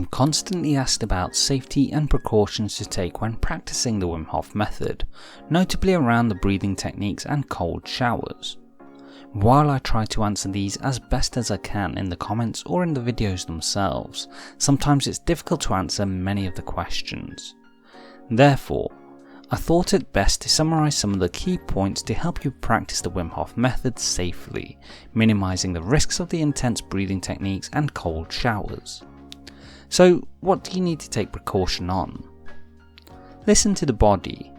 I'm constantly asked about safety and precautions to take when practicing the Wim Hof method, notably around the breathing techniques and cold showers. While I try to answer these as best as I can in the comments or in the videos themselves, sometimes it's difficult to answer many of the questions. Therefore, I thought it best to summarise some of the key points to help you practice the Wim Hof method safely, minimising the risks of the intense breathing techniques and cold showers. So, what do you need to take precaution on? Listen to the body.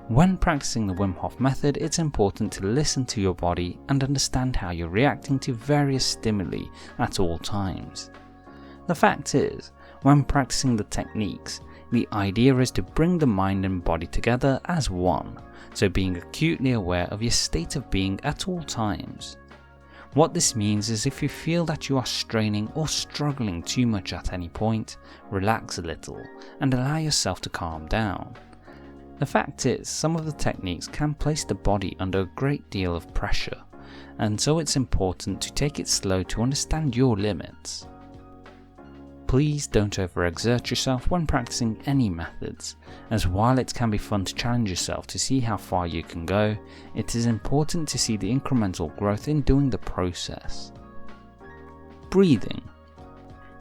When practicing the Wim Hof method, it's important to listen to your body and understand how you're reacting to various stimuli at all times. The fact is, when practicing the techniques, the idea is to bring the mind and body together as one, so being acutely aware of your state of being at all times. What this means is if you feel that you are straining or struggling too much at any point, relax a little and allow yourself to calm down. The fact is, some of the techniques can place the body under a great deal of pressure, and so it's important to take it slow to understand your limits. Please don't overexert yourself when practicing any methods, as while it can be fun to challenge yourself to see how far you can go, it is important to see the incremental growth in doing the process. Breathing.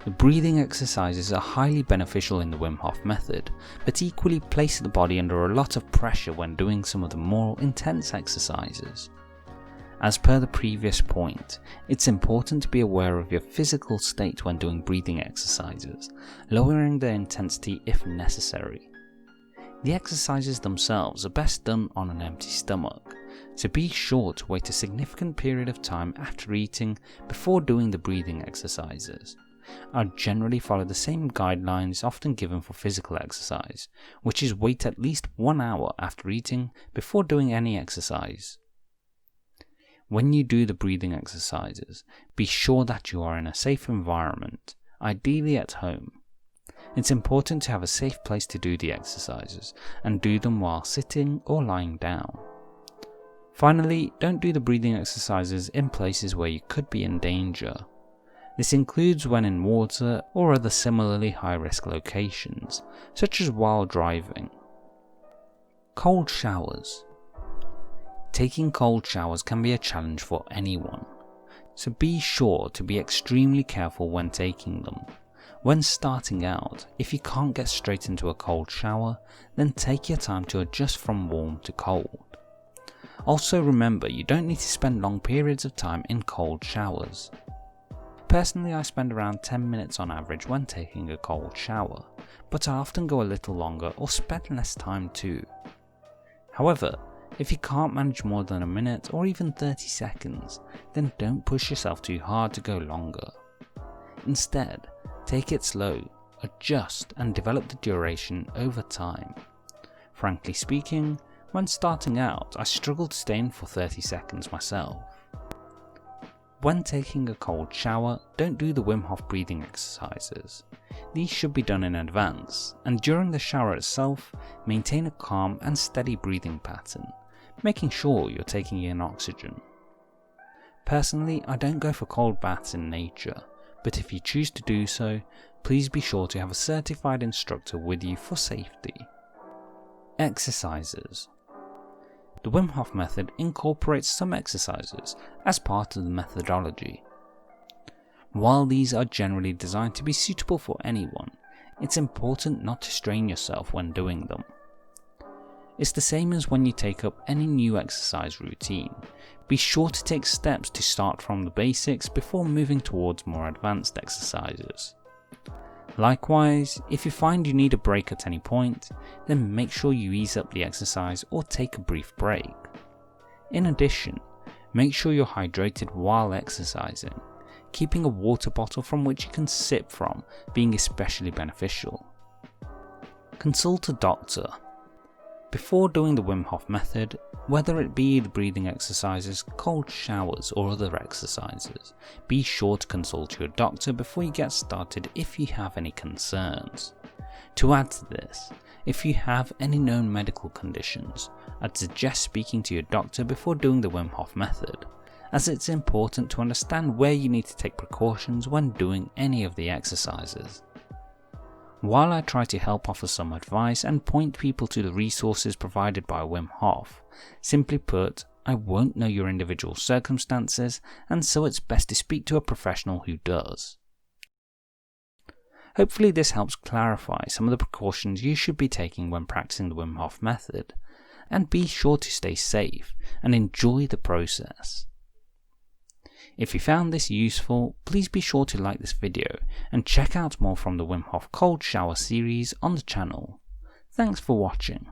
The breathing exercises are highly beneficial in the Wim Hof method, but equally place the body under a lot of pressure when doing some of the more intense exercises. As per the previous point, it's important to be aware of your physical state when doing breathing exercises, lowering the intensity if necessary. The exercises themselves are best done on an empty stomach, so be sure to wait a significant period of time after eating before doing the breathing exercises. I generally follow the same guidelines often given for physical exercise, which is wait at least 1 hour after eating before doing any exercise. When you do the breathing exercises, be sure that you are in a safe environment, ideally at home. It's important to have a safe place to do the exercises, and do them while sitting or lying down. Finally, don't do the breathing exercises in places where you could be in danger. This includes when in water or other similarly high-risk locations, such as while driving. Cold showers. Taking cold showers can be a challenge for anyone, so be sure to be extremely careful when taking them. When starting out, if you can't get straight into a cold shower, then take your time to adjust from warm to cold. Also remember, you don't need to spend long periods of time in cold showers. Personally, I spend around 10 minutes on average when taking a cold shower, but I often go a little longer or spend less time too. However, if you can't manage more than a minute or even 30 seconds, then don't push yourself too hard to go longer. Instead, take it slow, adjust and develop the duration over time. Frankly speaking, when starting out, I struggled to stay in for 30 seconds myself. When taking a cold shower, don't do the Wim Hof breathing exercises. These should be done in advance, and during the shower itself, maintain a calm and steady breathing pattern, making sure you're taking in oxygen. Personally, I don't go for cold baths in nature, but if you choose to do so, please be sure to have a certified instructor with you for safety. Exercises. The Wim Hof method incorporates some exercises as part of the methodology. While these are generally designed to be suitable for anyone, it's important not to strain yourself when doing them. It's the same as when you take up any new exercise routine. Be sure to take steps to start from the basics before moving towards more advanced exercises. Likewise, if you find you need a break at any point, then make sure you ease up the exercise or take a brief break. In addition, make sure you're hydrated while exercising, keeping a water bottle from which you can sip from being especially beneficial. Consult a doctor. Before doing the Wim Hof method, whether it be the breathing exercises, cold showers or other exercises, be sure to consult your doctor before you get started if you have any concerns. To add to this, if you have any known medical conditions, I'd suggest speaking to your doctor before doing the Wim Hof method, as it's important to understand where you need to take precautions when doing any of the exercises. While I try to help offer some advice and point people to the resources provided by Wim Hof, simply put, I won't know your individual circumstances, and so it's best to speak to a professional who does. Hopefully this helps clarify some of the precautions you should be taking when practicing the Wim Hof method, and be sure to stay safe and enjoy the process. If you found this useful, please be sure to like this video and check out more from the Wim Hof Cold Shower series on the channel. Thanks for watching.